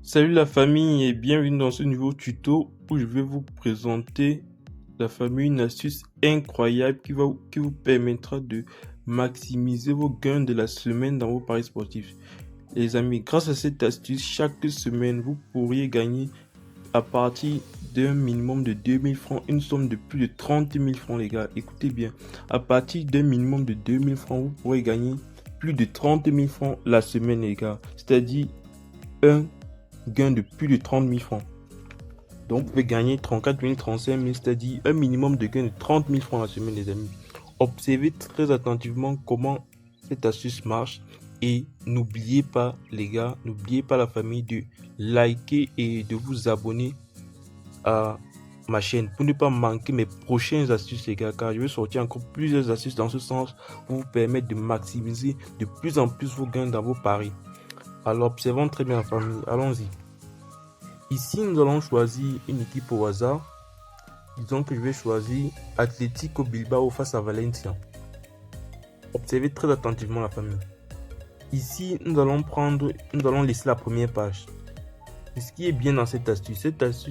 Salut la famille et bienvenue dans ce nouveau tuto où je vais vous présenter la famille une astuce incroyable qui vous permettra de maximiser vos gains de la semaine dans vos paris sportifs. Les amis, grâce à cette astuce, chaque semaine, vous pourriez gagner à partir d'un minimum de 2000 francs, une somme de plus de 30 000 francs les gars. Écoutez bien, à partir d'un minimum de 2000 francs, vous pourrez gagner plus de 30 000 francs la semaine les gars. C'est-à-dire un gain de plus de 30 000 francs. Donc, vous pouvez gagner 34 000, 35 000, c'est-à-dire un minimum de gain de 30 000 francs la semaine, les amis. Observez très attentivement comment cette astuce marche et n'oubliez pas, les gars, n'oubliez pas la famille de liker et de vous abonner à ma chaîne pour ne pas manquer mes prochaines astuces, les gars, car je vais sortir encore plusieurs astuces dans ce sens pour vous permettre de maximiser de plus en plus vos gains dans vos paris. Alors, observons très bien la famille. Allons-y. Ici, nous allons choisir une équipe au hasard. Disons que je vais choisir Atlético Bilbao face à Valencia. Observez très attentivement la famille. Ici, nous allons laisser la première page. Et ce qui est bien dans cette astuce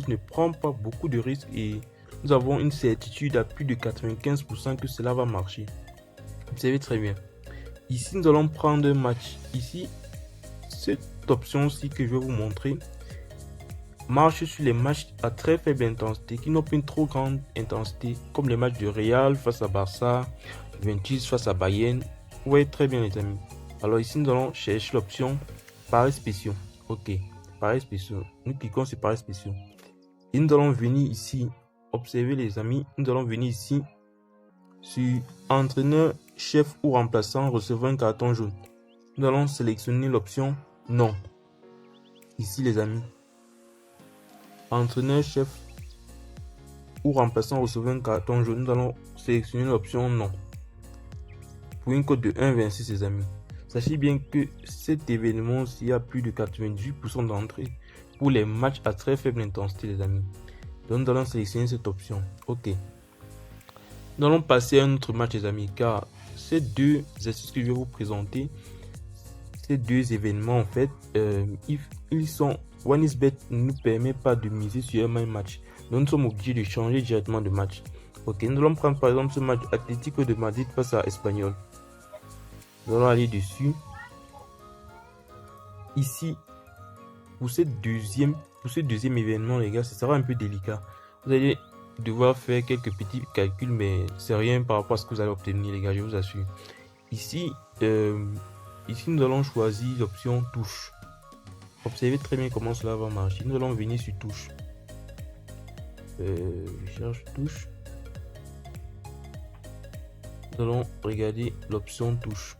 ne prend pas beaucoup de risques et nous avons une certitude à plus de 95% que cela va marcher. Observez très bien. Ici, nous allons prendre un match. Ici, cette option-ci que je vais vous montrer marche sur les matchs à très faible intensité qui n'ont pas une trop grande intensité comme les matchs de Real face à Barça, Juventus face à Bayern. Vous voyez très bien les amis. Alors ici nous allons chercher l'option paris spéciaux. Ok, paris spéciaux. Nous cliquons sur paris spéciaux. Et nous allons venir ici. Observez les amis. Nous allons venir ici sur entraîneur, chef ou remplaçant recevant un carton jaune. Nous allons sélectionner l'option non. Ici les amis. Entraîneur, chef ou remplaçant recevant un carton jaune, nous allons sélectionner l'option non. Pour une cote de 1,26 les amis. Sachez bien que cet événement s'il y a plus de 98% d'entrée pour les matchs à très faible intensité les amis. Donc nous allons sélectionner cette option. Ok. Nous allons passer à un autre match les amis car ces deux astuces que je vais vous présenter, ces deux événements en fait, ils sont OneXBet ne nous permet pas de miser sur un même match. Donc nous sommes obligés de changer directement de match. Ok, nous allons prendre par exemple ce match Atlético de Madrid face à Espanyol. Nous allons aller dessus. Ici, pour ce deuxième événement, les gars, ce sera un peu délicat. Vous allez devoir faire quelques petits calculs, mais c'est rien par rapport à ce que vous allez obtenir, les gars, je vous assure. Ici, nous allons choisir l'option touche. Observez très bien comment cela va marcher. Nous allons venir sur touche. Je cherche touche. Nous allons regarder l'option touche.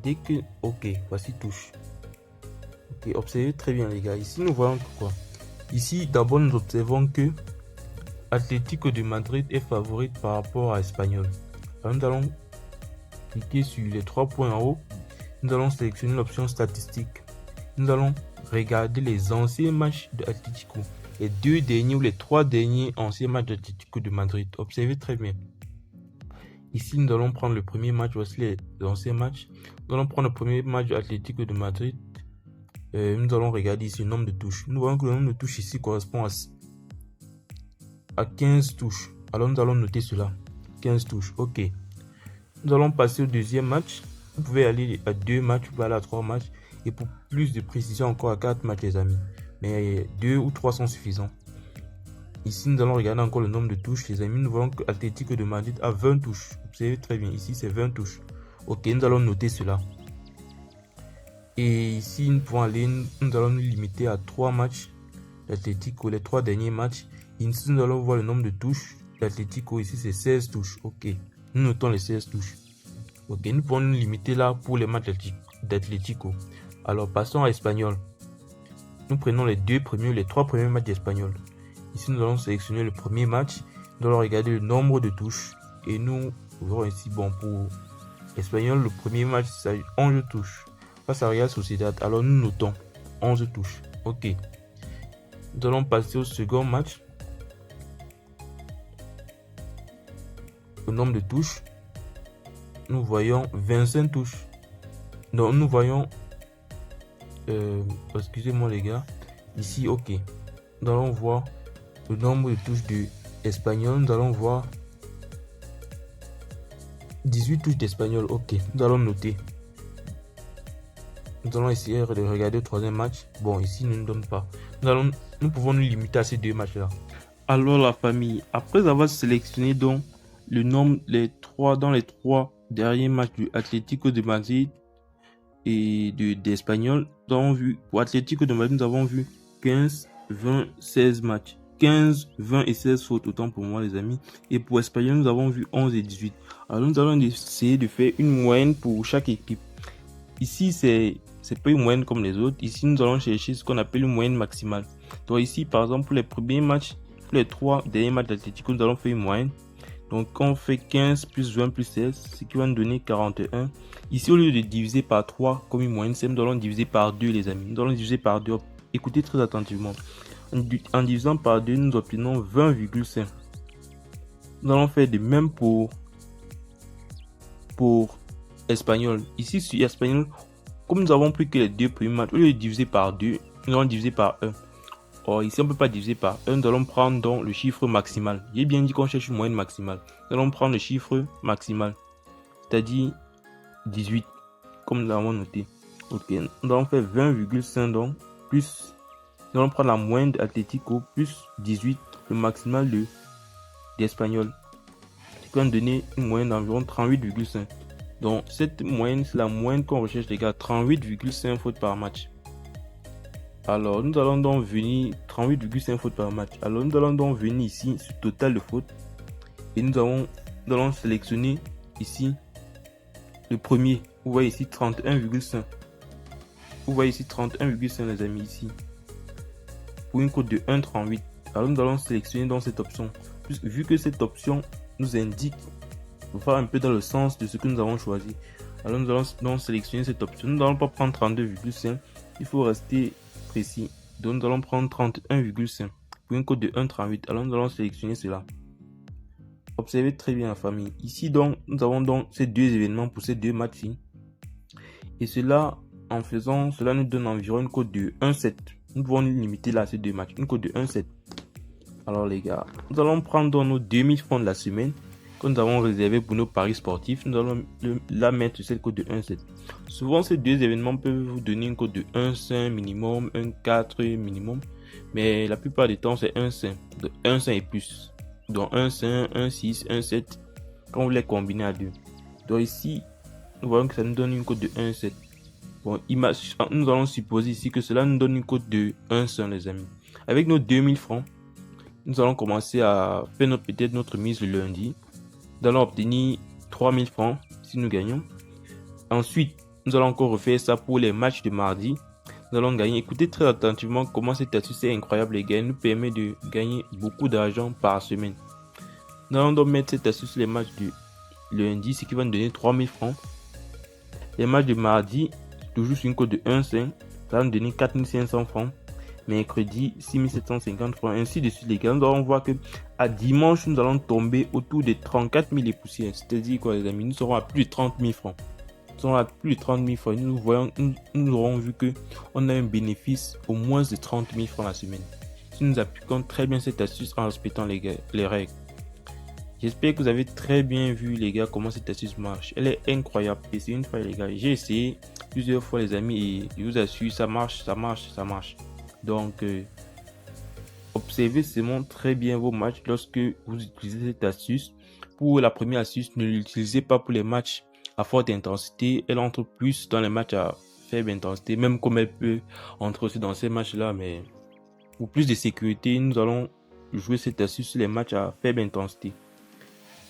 Dès que ok, voici touche. Ok, observez très bien les gars. Ici nous voyons quoi. Ici d'abord nous observons que Atlético de Madrid est favori par rapport à Espanyol. Alors, nous allons cliquer sur les trois points en haut. Nous allons sélectionner l'option statistique. Nous allons regarder les anciens matchs de Atlético. Les deux derniers ou les trois derniers anciens matchs de Atlético de Madrid. Observez très bien. Ici, nous allons prendre le premier match. Voici les anciens matchs. Nous allons prendre le premier match de Atlético de Madrid. Nous allons regarder ici le nombre de touches. Nous voyons que le nombre de touches ici correspond à 15 touches. Alors, nous allons noter cela. 15 touches. Ok. Nous allons passer au deuxième match. Vous pouvez aller à 2 matchs, vous pouvez aller à 3 matchs. Et pour plus de précision, encore à 4 matchs, les amis. Mais 2 ou 3 sont suffisants. Ici, nous allons regarder encore le nombre de touches, les amis. Nous voyons que Atlético de Madrid a 20 touches. Observez très bien. Ici, c'est 20 touches. Ok, nous allons noter cela. Et ici, nous pouvons aller, nous allons nous limiter à 3 matchs d'Atlético, les 3 derniers matchs. Ici, nous allons voir le nombre de touches d'Atlético. Ici, c'est 16 touches. Ok, nous notons les 16 touches. Ok, nous pouvons nous limiter là pour les matchs d'Atlético. Alors, passons à Espanyol. Nous prenons les 3 premiers matchs d'Espanyol. Ici, nous allons sélectionner le premier match. Nous allons regarder le nombre de touches. Et nous verrons ici, bon, pour Espanyol, le premier match, c'est 11 touches. Face à Real Sociedad, alors nous notons 11 touches. Ok. Nous allons passer au second match. Le nombre de touches. nous voyons 25 touches. Donc nous voyons, excusez-moi les gars, ici ok, nous allons voir le nombre de touches de espagnol. Nous allons voir 18 touches d'espagnol. Ok, nous allons noter. Nous allons essayer de regarder le troisième match. Bon, ici, ne nous donne pas. Nous pouvons nous limiter à ces deux matchs-là. Alors, la famille, après avoir sélectionné donc le nombre, dans les trois derniers matchs du Atlético de Madrid et d'Espagnol, nous avons vu, pour Atlético de Madrid, nous avons vu 15, 20, 16 matchs. 15, 20 et 16 fautes, autant pour moi, les amis. Et pour Espagnol, nous avons vu 11 et 18. Alors, nous allons essayer de faire une moyenne pour chaque équipe. Ici, c'est pas une moyenne comme les autres. Ici, nous allons chercher ce qu'on appelle une moyenne maximale. Donc ici, par exemple, pour les premiers matchs, pour les trois derniers matchs d'Atlético, nous allons faire une moyenne. Donc, on fait 15 plus 20 plus 16, ce qui va nous donner 41. Ici, au lieu de diviser par 3 comme une moyenne, nous allons diviser par 2, les amis. Nous allons diviser par 2. Écoutez très attentivement. En divisant par 2, nous obtenons 20,5. Nous allons faire de même pour espagnol. Ici, sur espagnol, comme nous avons pris que les deux premiers matchs, au lieu de diviser par 2, nous allons diviser par 1. Or, ici, on ne peut pas diviser par 1. Nous allons prendre donc le chiffre maximal. J'ai bien dit qu'on cherche une moyenne maximale. Nous allons prendre le chiffre maximal, c'est-à-dire 18, comme nous l'avons noté. Ok, nous allons faire 20,5 donc, plus, nous allons prendre la moyenne d'Atlético, plus 18, le maximal d'Espagnol. Ce qui va nous donner une moyenne d'environ 38,5. Donc, cette moyenne, c'est la moyenne qu'on recherche, les gars. 38,5 fautes par match. Alors, nous allons donc venir 38,5 fautes par match. Alors, nous allons donc venir ici sur total de fautes. Et nous allons sélectionner ici le premier. Vous voyez ici 31,5. Vous voyez ici 31,5, les amis, ici. Pour une cote de 1,38. Alors, nous allons sélectionner dans cette option. Vu que cette option nous indique, va un peu dans le sens de ce que nous avons choisi. Alors, nous allons donc sélectionner cette option. Nous n'allons pas prendre 32,5. Il faut rester précis. Donc, nous allons prendre 31,5 pour une cote de 1,38. Alors, nous allons sélectionner cela. Observez très bien la famille. Ici, donc, nous avons donc ces deux événements pour ces deux matchs-ci. Et cela, en faisant, cela nous donne environ une cote de 1,7. Nous pouvons nous limiter là à ces deux matchs. Une cote de 1,7. Alors, les gars, nous allons prendre donc nos 2000 francs de la semaine que nous avons réservé pour nos paris sportifs. Nous allons la mettre sur cette cote de 1,7. Souvent, ces deux événements peuvent vous donner une cote de 1,5 minimum, 1,4 minimum. Mais la plupart du temps, c'est 1,5. De 1,5 et plus. Donc 1,5, 1,6, 1,7. Quand vous les combinez à deux. Donc ici, nous voyons que ça nous donne une cote de 1,7. Bon, nous allons supposer ici que cela nous donne une cote de 1,5, les amis. Avec nos 2000 francs, nous allons commencer à faire peut-être notre mise le lundi. Nous allons obtenir 3000 francs si nous gagnons. Ensuite, nous allons encore refaire ça pour les matchs de mardi. Nous allons gagner. Écoutez très attentivement comment cette astuce est incroyable, les gars. Elle nous permet de gagner beaucoup d'argent par semaine. Nous allons donc mettre cette astuce sur les matchs du lundi, ce qui va nous donner 3000 francs. Les matchs de mardi, toujours sur une cote de 1,5, ça va nous donner 4500 francs. Mercredi, 6750 francs, ainsi de suite, les gars. Nous allons voir que à dimanche, nous allons tomber autour de 34 000 et poussières. C'est-à-dire quoi, les amis? Nous serons à plus de 30 000 francs. Nous serons à plus de 30 000 francs. Nous aurons vu que on a un bénéfice au moins de 30 000 francs la semaine. Si nous appliquons très bien cette astuce en respectant les règles. J'espère que vous avez très bien vu, les gars, comment cette astuce marche. Elle est incroyable. Et c'est une fois, les gars. J'ai essayé plusieurs fois, les amis, et je vous assure, ça marche, ça marche, ça marche. Donc, observez seulement très bien vos matchs lorsque vous utilisez cette astuce. Pour la première astuce, ne l'utilisez pas pour les matchs à forte intensité. Elle entre plus dans les matchs à faible intensité, même comme elle peut entrer aussi dans ces matchs-là. Mais pour plus de sécurité, nous allons jouer cette astuce sur les matchs à faible intensité.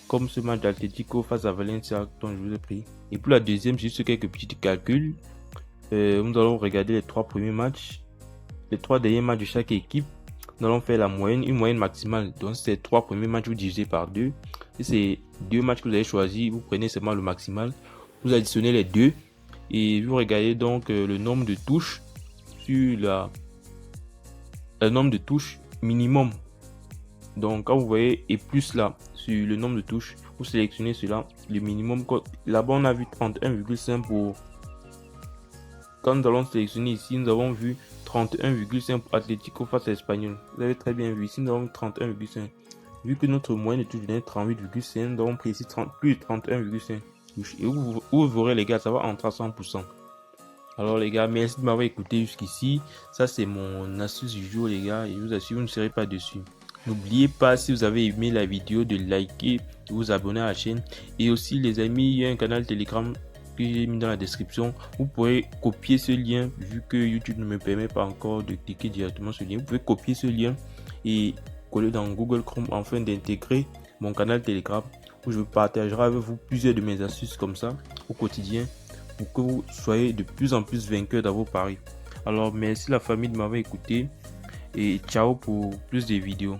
Comme ce match d'Atlético face à Valencia dont je vous ai pris. Et pour la deuxième, juste quelques petits calculs. Nous allons regarder les trois premiers matchs. Les trois derniers matchs de chaque équipe, nous allons faire la moyenne, une moyenne maximale. Donc, ces trois premiers matchs, vous divisez par 2. Et ces deux matchs que vous avez choisis, vous prenez seulement le maximal. Vous additionnez les deux. Et vous regardez donc le nombre de touches sur le nombre de touches minimum. Donc, quand vous voyez et plus là, sur le nombre de touches, Vous sélectionnez cela, le minimum. Là-bas, on a vu 31,5 pour... Quand nous allons sélectionner ici, nous avons vu 31,5 pour Atlético face à Espanyol. Vous avez très bien vu. Ici, nous avons 31,5. Vu que notre moyenne est toujours 38,5, nous avons pris ici plus de 31,5. Et vous verrez, les gars, ça va entrer à 100%. Alors, les gars, merci de m'avoir écouté jusqu'ici. Ça, c'est mon astuce du jour, les gars. Et je vous assure, vous ne serez pas dessus. N'oubliez pas, si vous avez aimé la vidéo, de liker, de vous abonner à la chaîne. Et aussi, les amis, il y a un canal Telegram que j'ai mis dans la description. Vous pourrez copier ce lien, vu que YouTube ne me permet pas encore de cliquer directement sur le lien. Vous pouvez copier ce lien et coller dans Google Chrome afin d'intégrer mon canal Telegram, où je partagerai avec vous plusieurs de mes astuces comme ça au quotidien, pour que vous soyez de plus en plus vainqueurs dans vos paris. Alors merci la famille de m'avoir écouté et ciao pour plus de vidéos.